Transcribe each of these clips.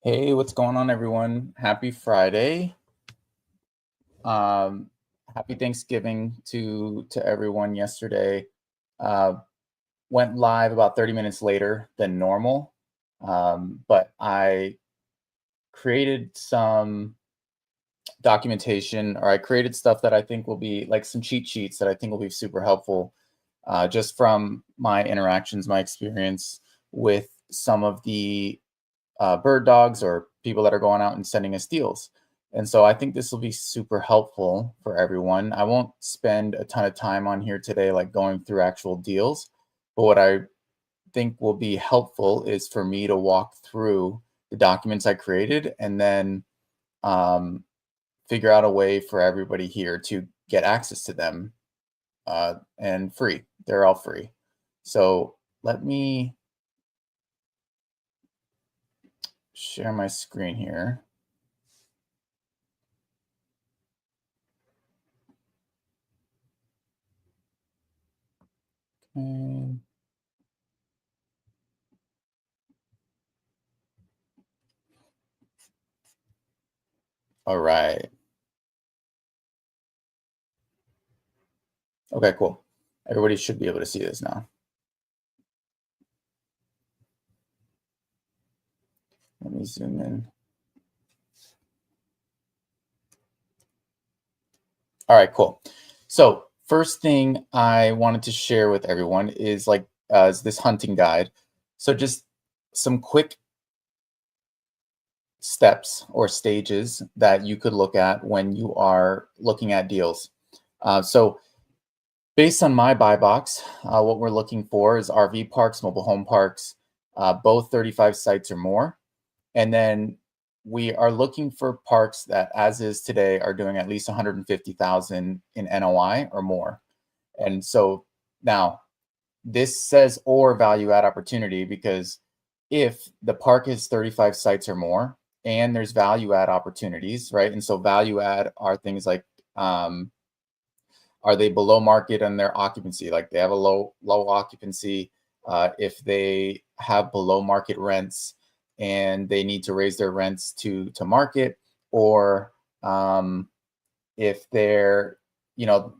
Hey, what's going on, everyone? Happy Friday. Um, Happy Thanksgiving to everyone yesterday. Uh, Went live about 30 minutes later than normal, but I created some documentation, or I created stuff that I think will be like some cheat sheets that I think will be super helpful, just from my interactions, my experience with some of the bird dogs or people that are going out and sending us deals. And so I think this will be super helpful for everyone. I won't spend a ton of time on here today, like going through actual deals. But what I think will be helpful is for me to walk through the documents I created and then um, figure out a way for everybody here to get access to them and free. They're all free. So let me share my screen here. Okay. All right. Okay, cool. Everybody should be able to see this now. Let me zoom in. All right, cool. So first thing I wanted to share with everyone is this hunting guide. So just some quick steps or stages that you could look at when you are looking at deals. So based on my buy box, what we're looking for is RV parks, mobile home parks, both 35 sites or more. And then we are looking for parks that, as is today, are doing at least 150,000 in NOI or more. And so now this says or value add opportunity because if the park is 35 sites or more and there's value add opportunities, right? And so value add are things like are they below market on their occupancy? Like they have a low occupancy. If they have below market rents and they need to raise their rents to market, or if they're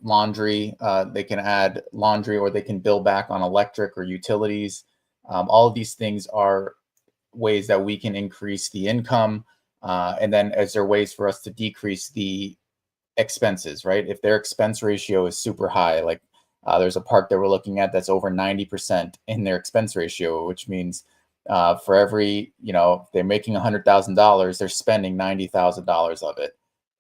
laundry, they can add laundry, or they can bill back on electric or utilities. All of these things are ways that we can increase the income, and then as there are ways for us to decrease the expenses, right? If their expense ratio is super high, like there's a park that we're looking at that's over 90% in their expense ratio, which means for every, if they're making $100,000, they're spending $90,000 of it.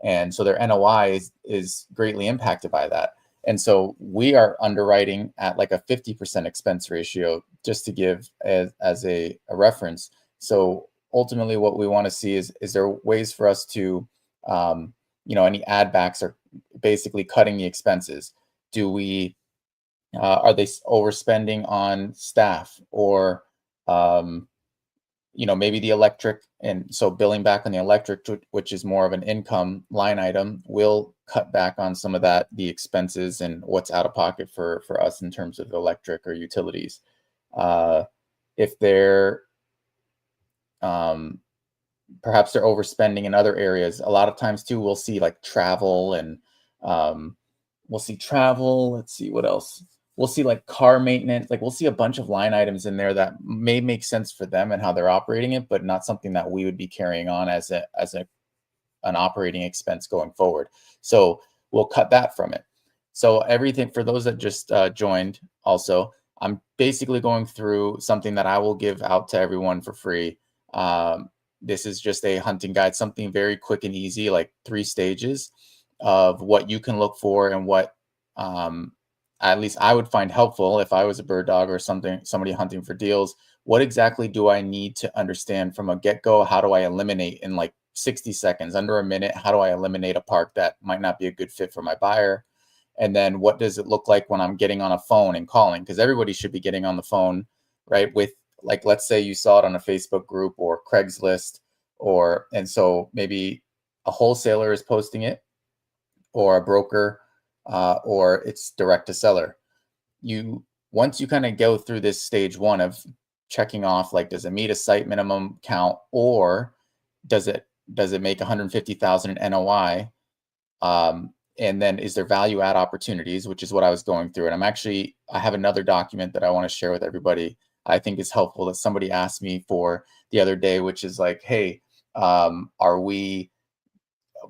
And so their NOI is greatly impacted by that. And so we are underwriting at like a 50% expense ratio, just to give as a reference. So ultimately what we want to see is there ways for us to any add backs are basically cutting the expenses. Do we are they overspending on staff, or maybe the electric, and so billing back on the electric, which is more of an income line item, will cut back on some of the expenses and what's out of pocket for us in terms of electric or utilities. If they're um, perhaps they're overspending in other areas. A lot of times too, we'll see like travel and um, we'll see travel. Let's see what else. We'll see like car maintenance. Like we'll see a bunch of line items in there that may make sense for them and how they're operating it, but not something that we would be carrying on as an operating expense going forward. So we'll cut that from it. So everything for those that just joined, also, I'm basically going through something that I will give out to everyone for free. This is just a hunting guide, something very quick and easy, like 3 stages of what you can look for and what at least I would find helpful if I was a bird dog or somebody hunting for deals. What exactly do I need to understand from a get-go? How do I eliminate in like 60 seconds, under a minute? How do I eliminate a park that might not be a good fit for my buyer? And then what does it look like when I'm getting on a phone and calling? Because everybody should be getting on the phone, right? With, like, let's say you saw it on a Facebook group or Craigslist, and so maybe a wholesaler is posting it, or a broker, or it's direct to seller. Once you kind of go through this stage one of checking off, like, does it meet a site minimum count, or does it make 150,000 in NOI? And then is there value add opportunities, which is what I was going through. And I have another document that I want to share with everybody. I think is helpful that somebody asked me for the other day, which is like, hey, are we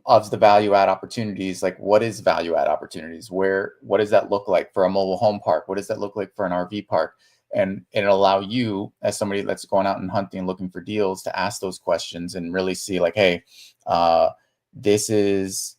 of the value add opportunities? Like, what is value add opportunities? What does that look like for a mobile home park? What does that look like for an RV park? And it'll allow you, as somebody that's going out and hunting and looking for deals, to ask those questions and really see like, hey, this is,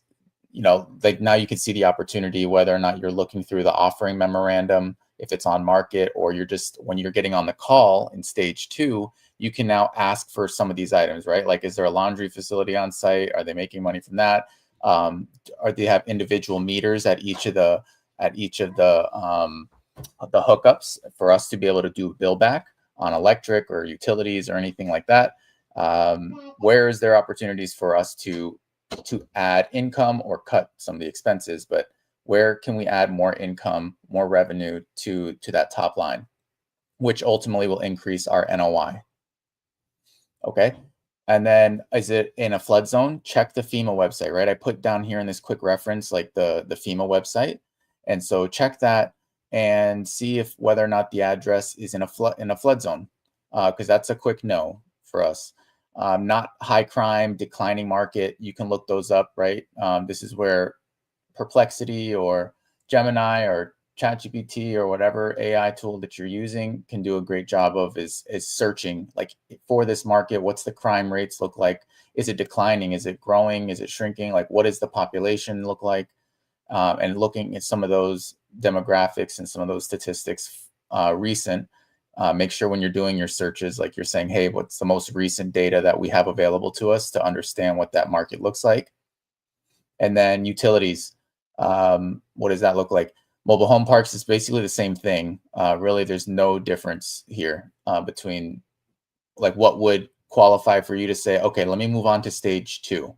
like now you can see the opportunity, whether or not you're looking through the offering memorandum, if it's on market, or you're just, when you're getting on the call in stage 2, you can now ask for some of these items, right? Like, is there a laundry facility on site? Are they making money from that? Or they have individual meters at each of the hookups for us to be able to do bill back on electric or utilities or anything like that? Where is there opportunities for us to add income or cut some of the expenses? But where can we add more income, more revenue to that top line, which ultimately will increase our NOI? Okay. And then, is it in a flood zone? Check the FEMA website, right? I put down here in this quick reference, like the FEMA website. And so check that and see if whether or not the address is in a flood zone, because that's a quick no for us. Not high crime, declining market. You can look those up, right? This is where Perplexity or Gemini or ChatGPT or whatever AI tool that you're using can do a great job of is searching, like, for this market, what's the crime rates look like? Is it declining? Is it growing? Is it shrinking? Like, what does the population look like? And looking at some of those demographics and some of those statistics recent. Make sure when you're doing your searches, like you're saying, hey, what's the most recent data that we have available to us to understand what that market looks like? And then utilities. What does that look like? Mobile home parks is basically the same thing. Really, there's no difference here between, like, what would qualify for you to say, okay, let me move on to stage 2.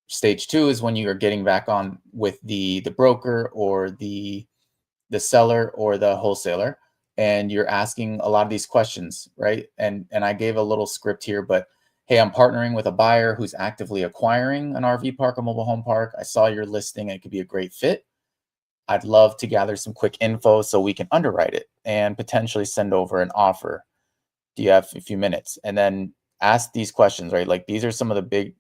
Stage 2 is when you are getting back on with the broker or the seller or the wholesaler, and you're asking a lot of these questions, right? And I gave a little script here, but hey, I'm partnering with a buyer who's actively acquiring an RV park, a mobile home park. I saw your listing and it could be a great fit. I'd love to gather some quick info so we can underwrite it and potentially send over an offer. Do you have a few minutes? And then ask these questions, right? Like, these are some of the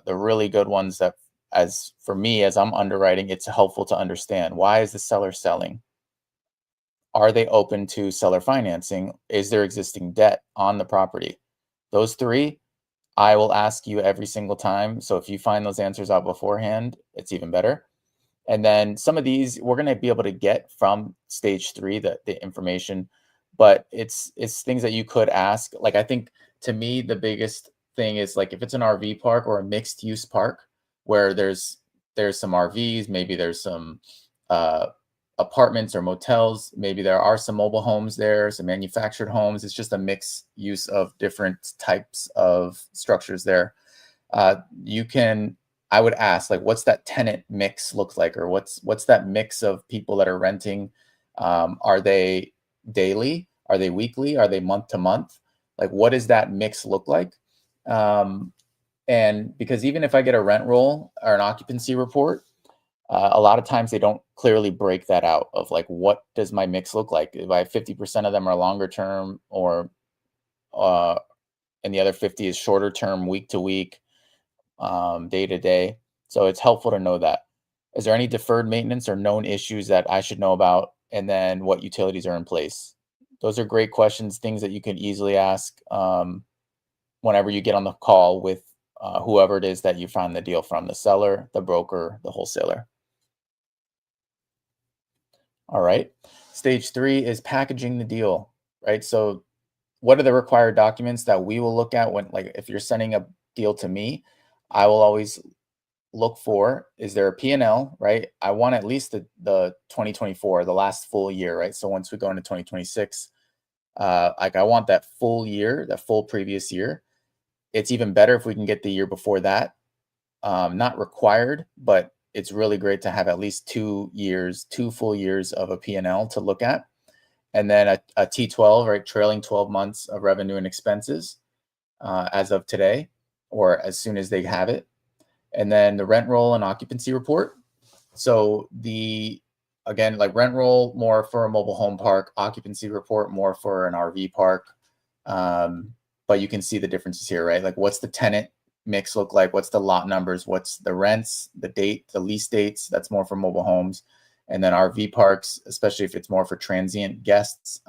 really good ones that, as for me, as I'm underwriting, it's helpful to understand. Why is the seller selling? Are they open to seller financing? Is there existing debt on the property? Those 3, I will ask you every single time. So if you find those answers out beforehand, it's even better. And then some of these we're going to be able to get from stage 3, the information, but it's things that you could ask. Like, I think, to me, the biggest thing is, like, if it's an RV park or a mixed use park where there's some RVs, maybe there's some apartments or motels, maybe there are some mobile homes there, some manufactured homes. It's just a mixed use of different types of structures there. I would ask, like, what's that tenant mix look like, or what's that mix of people that are renting? Are they daily? Are they weekly? Are they month to month? Like, what does that mix look like? And because even if I get a rent roll or an occupancy report, a lot of times they don't clearly break that out of, like, what does my mix look like? If I have 50% of them are longer term, or and the other 50 is shorter term, week to week, day to day. So it's helpful to know that. Is there any deferred maintenance or known issues that I should know about? And then, what utilities are in place? Those are great questions, things that you can easily ask whenever you get on the call with whoever it is that you find the deal from, the seller, the broker, the wholesaler. All right. Stage 3 is packaging the deal, right? So what are the required documents that we will look at when, like, if you're sending a deal to me, I will always look for, is there a P&L, right? I want at least the 2024, the last full year, right? So once we go into 2026, like, I want that full year, that full previous year. It's even better if we can get the year before that. Not required, but it's really great to have at least 2 full years of a P&L to look at. And then a T12, right? Trailing 12 months of revenue and expenses as of today. or as soon as they have it. And then the rent roll and occupancy report. So again, like rent roll more for a mobile home park, occupancy report more for an RV park. But you can see the differences here, right? Like what's the tenant mix look like? What's the lot numbers? What's the rents, the date, the lease dates? That's more for mobile homes. And then RV parks, especially if it's more for transient guests,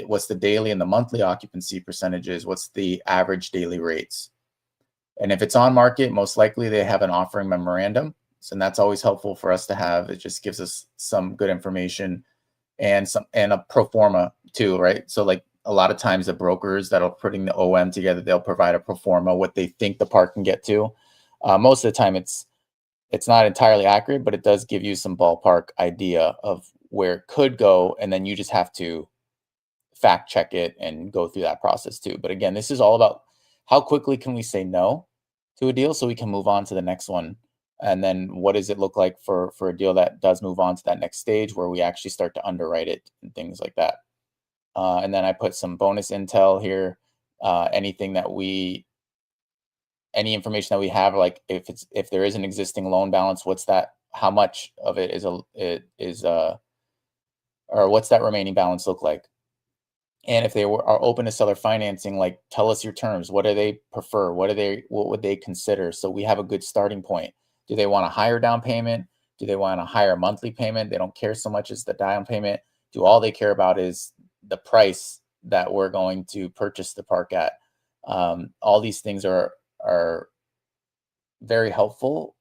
what's the daily and the monthly occupancy percentages? What's the average daily rates? And if it's on market, most likely they have an offering memorandum. So that's always helpful for us to have. It just gives us some good information and a pro forma too, right? So like a lot of times the brokers that are putting the OM together, they'll provide a pro forma, what they think the park can get to. Most of the time it's not entirely accurate, but it does give you some ballpark idea of where it could go. And then you just have to fact check it and go through that process too. But again, this is all about how quickly can we say no to a deal so we can move on to the next one. And then what does it look like for a deal that does move on to that next stage where we actually start to underwrite it and things like that. And then I put some bonus intel here. Any information that we have, like if there is an existing loan balance, what's that? How much of it or what's that remaining balance look like? And if they are open to seller financing, like tell us your terms. What do they prefer? What would they consider? So we have a good starting point. Do they want a higher down payment? Do they want a higher monthly payment? They don't care so much as the down payment. All they care about is the price that we're going to purchase the park at. All these things are very helpful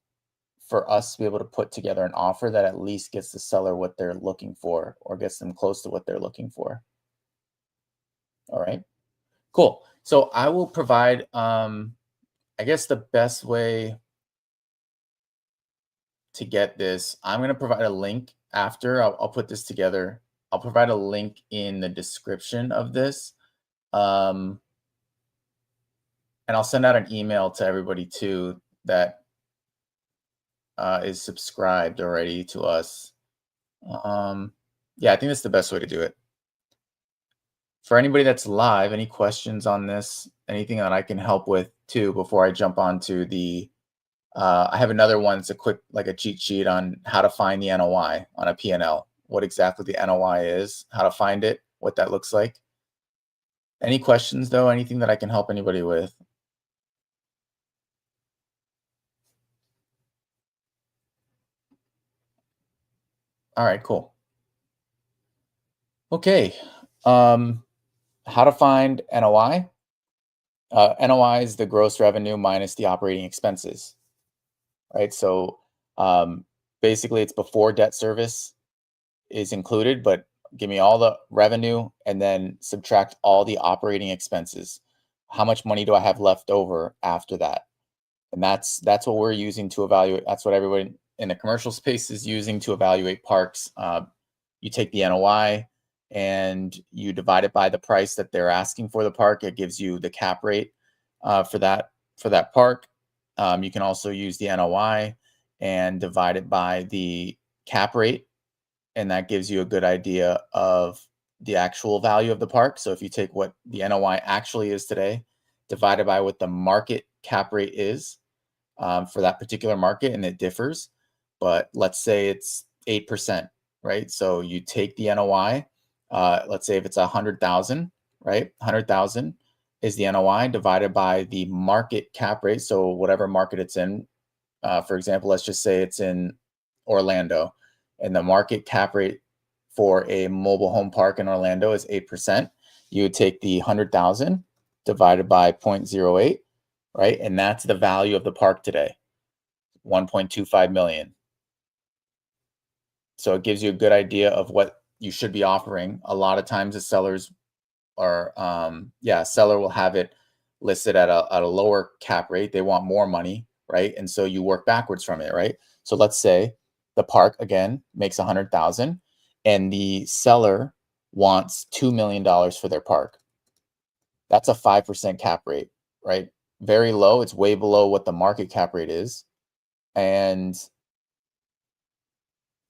for us to be able to put together an offer that at least gets the seller what they're looking for or gets them close to what they're looking for. All right, cool. So I will provide, I guess the best way to get this, I'm going to provide a link after I'll put this together. I'll provide a link in the description of this. And I'll send out an email to everybody too that is subscribed already to us. Yeah, I think that's the best way to do it. For anybody that's live, any questions on this, anything that I can help with too before I jump on to the, I have another one. It's a quick, like a cheat sheet on how to find the NOI on a P&L, what exactly the NOI is, how to find it, what that looks like. Any questions though? Anything that I can help anybody with? All right, cool. Okay. How to find NOI? NOI is the gross revenue minus the operating expenses, right? So basically it's before debt service is included, but give me all the revenue and then subtract all the operating expenses. How much money do I have left over after that? And that's what we're using to evaluate. That's what everybody in the commercial space is using to evaluate parks. You take the NOI and you divide it by the price that they're asking for the park. It gives you the cap rate for that park. You can also use the NOI and divide it by the cap rate, and that gives you a good idea of the actual value of the park. So if you take what the NOI actually is today, divided by what the market cap rate is for that particular market, and it differs, but let's say it's 8%, right? So you take the NOI, let's say if it's 100,000, right? 100,000 is the NOI divided by the market cap rate. So whatever market it's in, for example, let's just say it's in Orlando, and the market cap rate for a mobile home park in Orlando is 8%. You would take the 100,000 divided by 0.08, right? And that's the value of the park today, 1.25 million. So it gives you a good idea of what you should be offering. A lot of times the sellers are, seller will have it listed at a lower cap rate. They want more money, right? And so you work backwards from it, right? So let's say the park again makes 100,000 and the seller wants $2 million for their park. That's a 5% cap rate, right? Very low. It's way below what the market cap rate is. And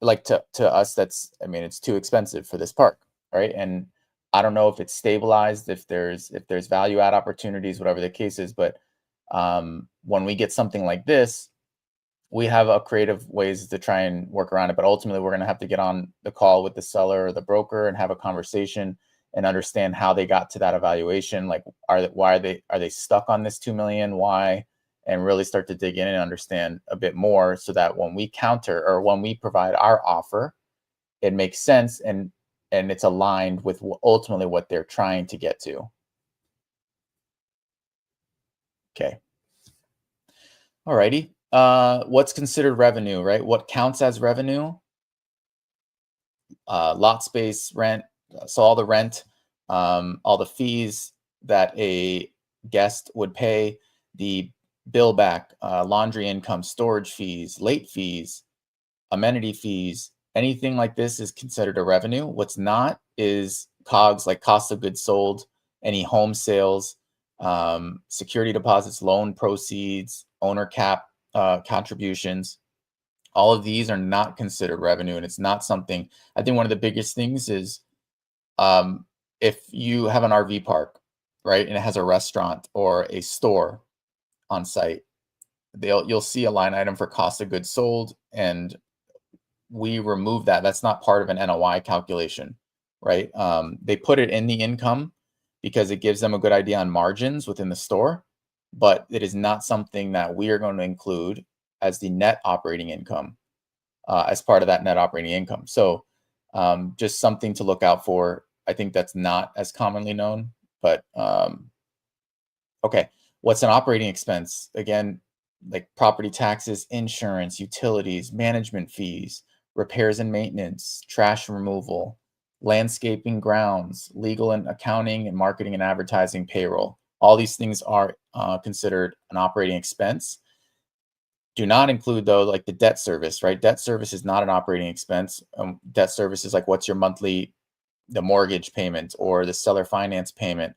like to us, it's too expensive for this park, right? And I don't know if it's stabilized, if there's value add opportunities, whatever the case is, but When we get something like this, we have a creative ways to try and work around it, but ultimately we're going to have to get on the call with the seller or the broker and have a conversation and understand how they got to that evaluation. Like, why are they stuck on this 2 million? Why? And really start to dig in and understand a bit more, so that when we counter or when we provide our offer, it makes sense and it's aligned with ultimately what they're trying to get to. Okay. Alrighty. What's considered revenue, right? What counts as revenue? Lot space, rent. So all the rent, all the fees that a guest would pay, the bill back, laundry income, storage fees, late fees, amenity fees, anything like this is considered a revenue. What's not is COGS, like cost of goods sold, any home sales, security deposits, loan proceeds, owner cap contributions. All of these are not considered revenue, and it's not something. I think one of the biggest things is, if you have an RV park, right, and it has a restaurant or a store on site, you'll see a line item for cost of goods sold, and we remove that. That's not part of an NOI calculation, right? They put it in the income because it gives them a good idea on margins within the store, but it is not something that we are going to include as the net operating income, as part of that net operating income. So just something to look out for. I think that's not as commonly known, but okay. What's an operating expense? Again, like property taxes, insurance, utilities, management fees, repairs and maintenance, trash removal, landscaping, grounds, legal and accounting, and marketing and advertising, payroll. All these things are considered an operating expense. Do not include, though, like the debt service, right? Debt service is not an operating expense. Debt service is like, what's your monthly, the mortgage payment or the seller finance payment,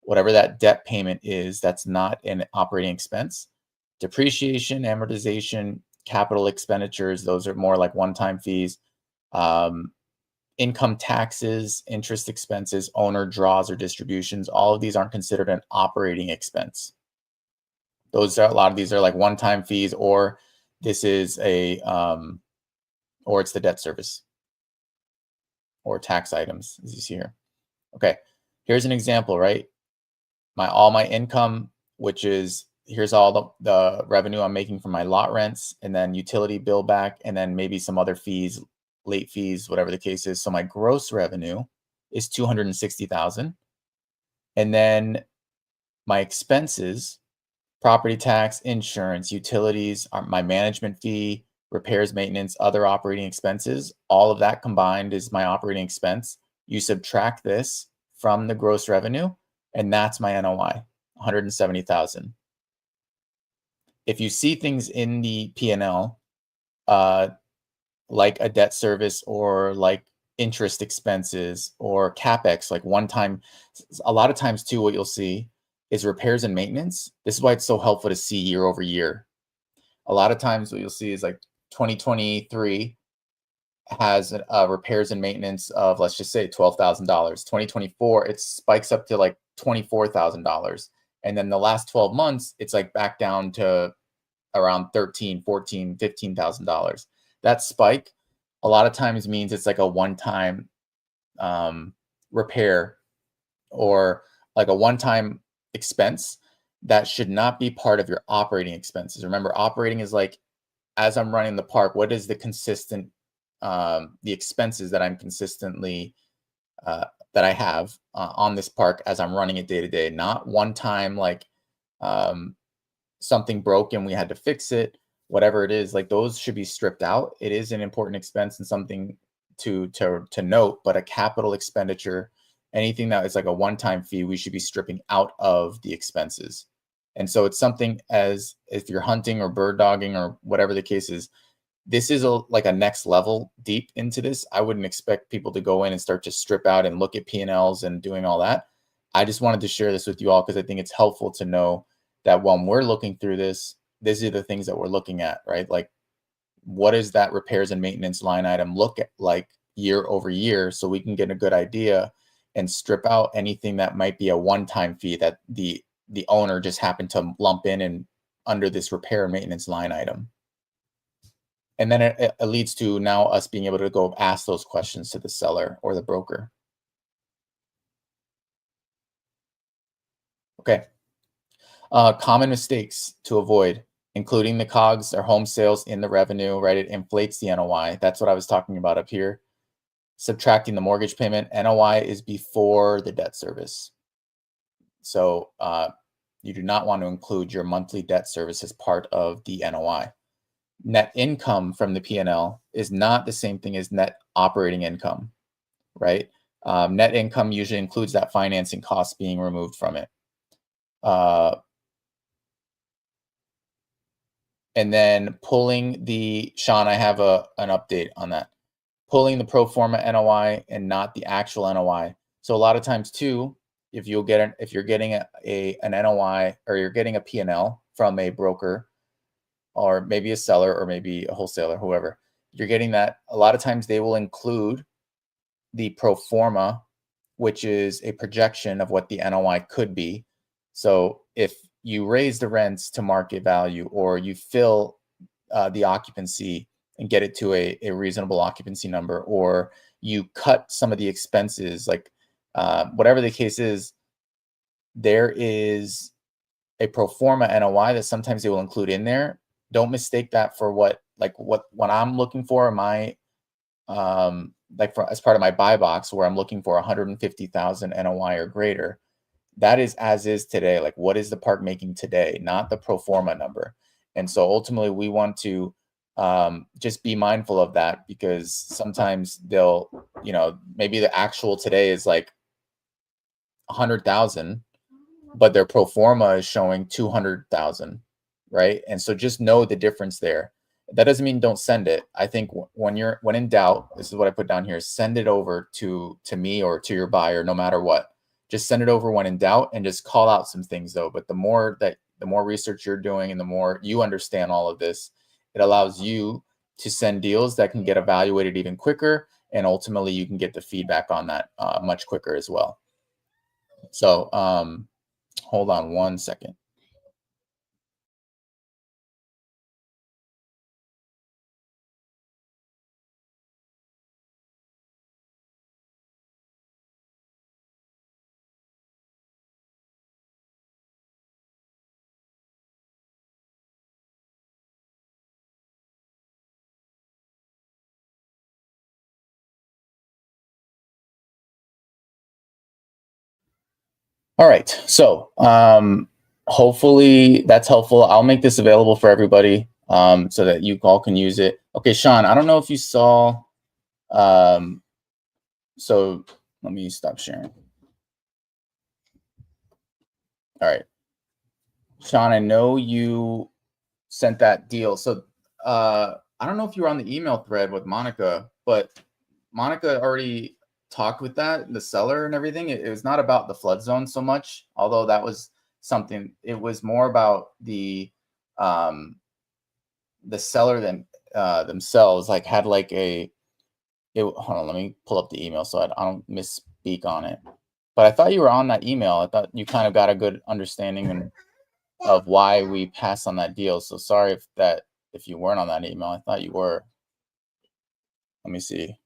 whatever that debt payment is, that's not an operating expense. Depreciation, amortization, capital expenditures, those are more like one-time fees. Income taxes, interest expenses, owner draws or distributions, all of these aren't considered an operating expense. Those are, a lot of these are like one-time fees, or this is or it's the debt service or tax items, as you see here. Okay, here's an example, right? All my income, which is, here's all the revenue I'm making from my lot rents, and then utility bill back, and then maybe some other fees, late fees, whatever the case is. So my gross revenue is 260,000. And then my expenses, property tax, insurance, utilities, my management fee, repairs, maintenance, other operating expenses, all of that combined is my operating expense. You subtract this from the gross revenue, and that's my NOI, 170,000. If you see things in the P&L, like a debt service or like interest expenses or CapEx, like one time, a lot of times too, what you'll see is repairs and maintenance. This is why it's so helpful to see year over year. A lot of times what you'll see is like 2023 has repairs and maintenance of, let's just say, $12,000. 2024, it spikes up to like $24,000. And then the last 12 months, it's like back down to around $13,000, $14,000, $15,000. That spike a lot of times means it's like a one-time repair or like a one-time expense that should not be part of your operating expenses. Remember, operating is like, as I'm running the park, what is the consistent, the expenses that I'm consistently, that I have on this park as I'm running it day to day, not one time, like something broke and we had to fix it, whatever it is, like those should be stripped out. It is an important expense and something to note, but a capital expenditure, anything that is like a one-time fee, we should be stripping out of the expenses. And so it's something, as if you're hunting or bird dogging or whatever the case is, this is like a next level deep into this. I wouldn't expect people to go in and start to strip out and look at P&Ls and doing all that. I just wanted to share this with you all because I think it's helpful to know that when we're looking through this, these are the things that we're looking at, right? Like, what does that repairs and maintenance line item look at like year over year, so we can get a good idea and strip out anything that might be a one-time fee that the the owner just happened to lump in and under this repair and maintenance line item. And then it leads to now us being able to go ask those questions to the seller or the broker. Okay. Common mistakes to avoid, including the COGS or home sales in the revenue, right? It inflates the NOI. That's what I was talking about up here. Subtracting the mortgage payment. NOI is before the debt service. So you do not want to include your monthly debt service as part of the NOI. Net income from the P&L is not the same thing as net operating income, right? Net income usually includes that financing cost being removed from it. And then pulling the, Sean, I have an update on that. Pulling the pro forma NOI and not the actual NOI. So a lot of times too, if you're getting an NOI or you're getting a P&L from a broker or maybe a seller or maybe a wholesaler, whoever, you're getting that, a lot of times they will include the pro forma, which is a projection of what the NOI could be. So if you raise the rents to market value or you fill the occupancy and get it to a reasonable occupancy number, or you cut some of the expenses, like whatever the case is, there is a pro forma NOI that sometimes they will include in there. Don't mistake that for what I'm looking for, my as part of my buy box where I'm looking for 150,000 NOI or greater. That is as is today. Like, what is the park making today, not the pro forma number. And so ultimately we want to just be mindful of that, because sometimes they'll, maybe the actual today is like 100,000, but their pro forma is showing 200,000, right? And so just know the difference there. That doesn't mean don't send it. I think when in doubt, this is what I put down here, send it over to me or to your buyer, no matter what. Just send it over when in doubt, and just call out some things though. But the more research you're doing and the more you understand all of this, it allows you to send deals that can get evaluated even quicker. And ultimately you can get the feedback on that much quicker as well. So hold on one second. All right. So hopefully that's helpful. I'll make this available for everybody so that you all can use it. Okay, Sean, I don't know if you saw. So let me stop sharing. All right. Sean, I know you sent that deal. So I don't know if you were on the email thread with Monica, but Monica already talked with the seller and everything. It was not about the flood zone so much, although that was something. It was more about the seller themselves, like had like hold on, let me pull up the email so I don't misspeak on it. But I thought you were on that email. I thought you kind of got a good understanding of why we passed on that deal. So sorry if you weren't on that email. I thought you were. Let me see.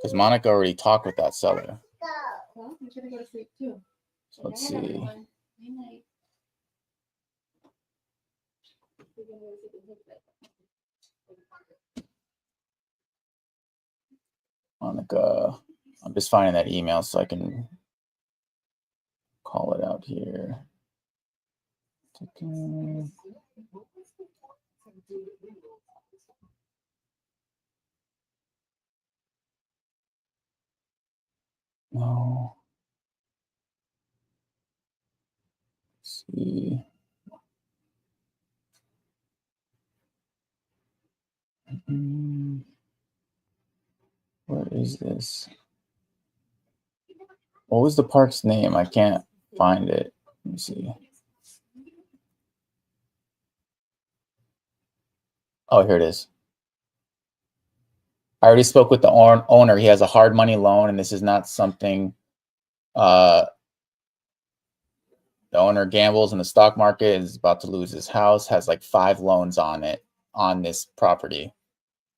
Because Monica already talked with that seller. Well, I'm gonna go to sleep too. So let's see. Monica, I'm just finding that email so I can call it out here. No. Let's see. Where is this? What was the park's name? I can't find it. Let me see. Oh, here it is. I already spoke with the owner. He has a hard money loan, and this is not something The owner gambles in the stock market, is about to lose his house, has like 5 loans on it on this property.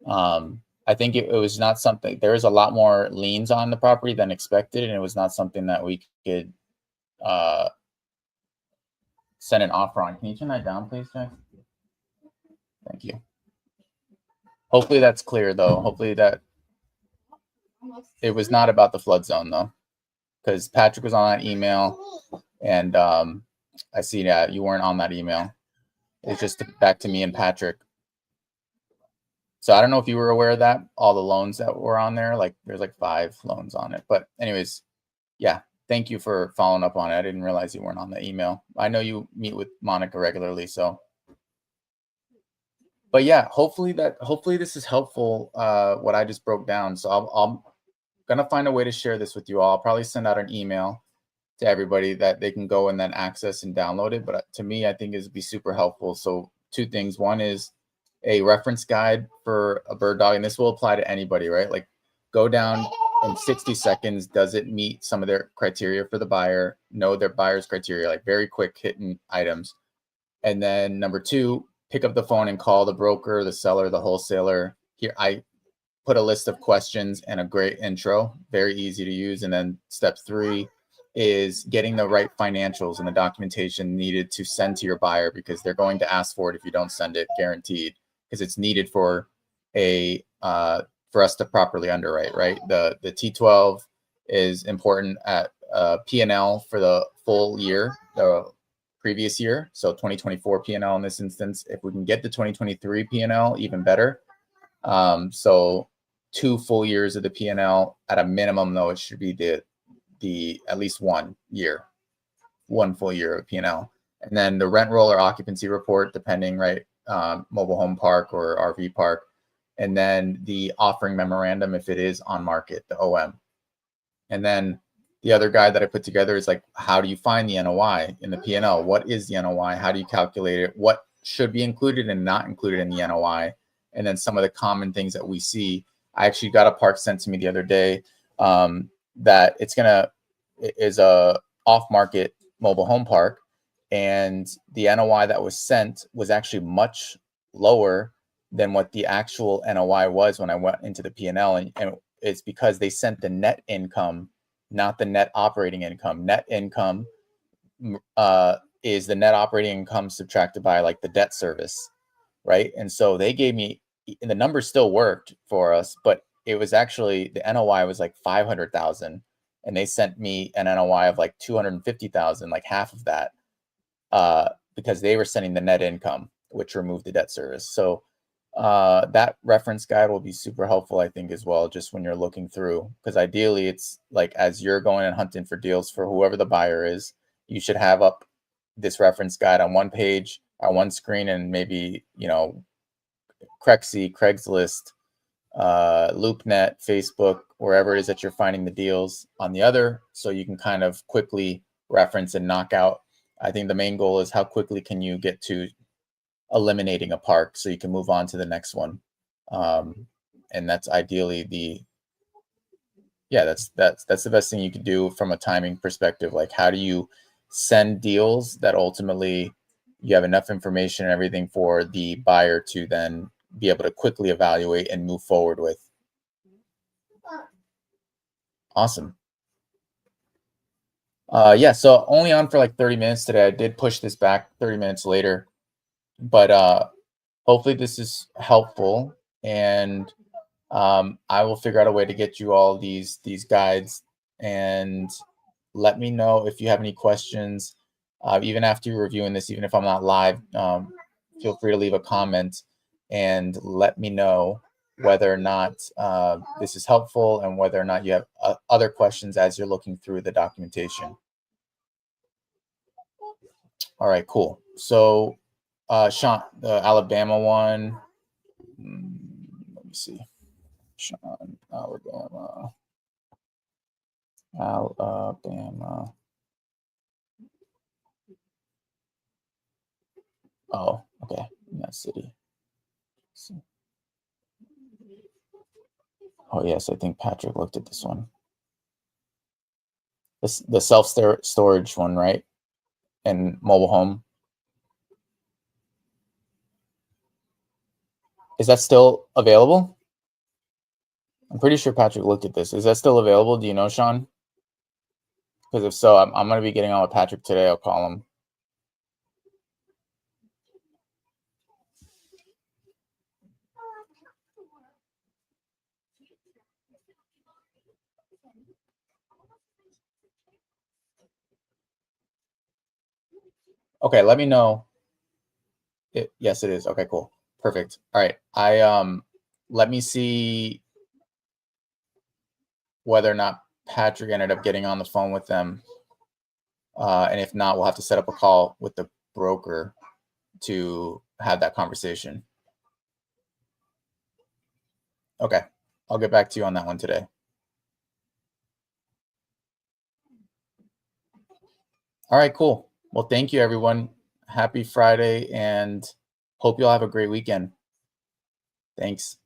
I think it was not something, there was a lot more liens on the property than expected, and it was not something that we could send an offer on. Can you turn that down, please, Jack? Thank you. Hopefully that's clear, though. Hopefully that it was not about the flood zone, though, because Patrick was on that email, and I see that you weren't on that email. It's just back to me and Patrick. So I don't know if you were aware of that, all the loans that were on there, like there's like 5 loans on it. But anyways, yeah, thank you for following up on it. I didn't realize you weren't on the email. I know you meet with Monica regularly, so. But yeah, hopefully this is helpful, what I just broke down. So I'm gonna find a way to share this with you all. I'll probably send out an email to everybody that they can go and then access and download it. But to me, I think it would be super helpful. So 2 things. One is a reference guide for a bird dog, and this will apply to anybody, right? Like go down in 60 seconds. Does it meet some of their criteria for the buyer? Know their buyer's criteria, like very quick hitting items. And then number 2, pick up the phone and call the broker, the seller, the wholesaler. Here, I put a list of questions and a great intro, very easy to use. And then step 3 is getting the right financials and the documentation needed to send to your buyer, because they're going to ask for it if you don't send it, guaranteed, because it's needed for a for us to properly underwrite, right? The T12 is important at P&L for the full year, the previous year. So 2024 P&L in this instance. If we can get the 2023 P&L, even better. So 2 full years of the P&L at a minimum, though, it should be the at least 1 full year of P&L. And then the rent roll or occupancy report, depending, right? Mobile home park or RV park. And then the offering memorandum, if it is on market, the OM. And then the other guide that I put together is like, how do you find the NOI in the P&L? What is the NOI? How do you calculate it? What should be included and not included in the NOI? And then some of the common things that we see. I actually got a park sent to me the other day that is a off-market mobile home park, and the NOI that was sent was actually much lower than what the actual NOI was when I went into the P&L, and it's because they sent the net income, not the net operating income. Net income is the net operating income subtracted by like the debt service, right? And so they gave me, and the numbers still worked for us, but it was actually, the NOI was like 500,000, and they sent me an NOI of like 250,000, like half of that, because they were sending the net income, which removed the debt service. So that reference guide will be super helpful, I think, as well, just when you're looking through, because ideally it's like, as you're going and hunting for deals for whoever the buyer is, you should have up this reference guide on one page, on one screen, and maybe, you know, Crexy, Craigslist, LoopNet, Facebook, wherever it is that you're finding the deals on the other, so you can kind of quickly reference and knock out. I think the main goal is how quickly can you get to eliminating a park so you can move on to the next one. And that's ideally that's the best thing you can do from a timing perspective. Like, how do you send deals that ultimately you have enough information and everything for the buyer to then be able to quickly evaluate and move forward with. Awesome. Yeah, so only on for like 30 minutes today. I did push this back 30 minutes later, but hopefully this is helpful, and I will figure out a way to get you all these guides, and let me know if you have any questions, even after you're reviewing this, even if I'm not live. Feel free to leave a comment and let me know whether or not this is helpful, and whether or not you have other questions as you're looking through the documentation. All right, cool. So Sean, the Alabama one, let me see. Sean, Alabama. Oh, okay, in that city. Oh yes, I think Patrick looked at this one. The self-storage one, right? and mobile home. Is that still available? I'm pretty sure Patrick looked at this. Is that still available? Do you know, Sean? Because if so, I'm going to be getting on with Patrick today. I'll call him. Okay, let me know. Yes, it is. Okay, cool. Perfect. All right. Let me see whether or not Patrick ended up getting on the phone with them. And if not, we'll have to set up a call with the broker to have that conversation. Okay. I'll get back to you on that one today. All right, cool. Well, thank you, everyone. Happy Friday, and hope you'll have a great weekend. Thanks.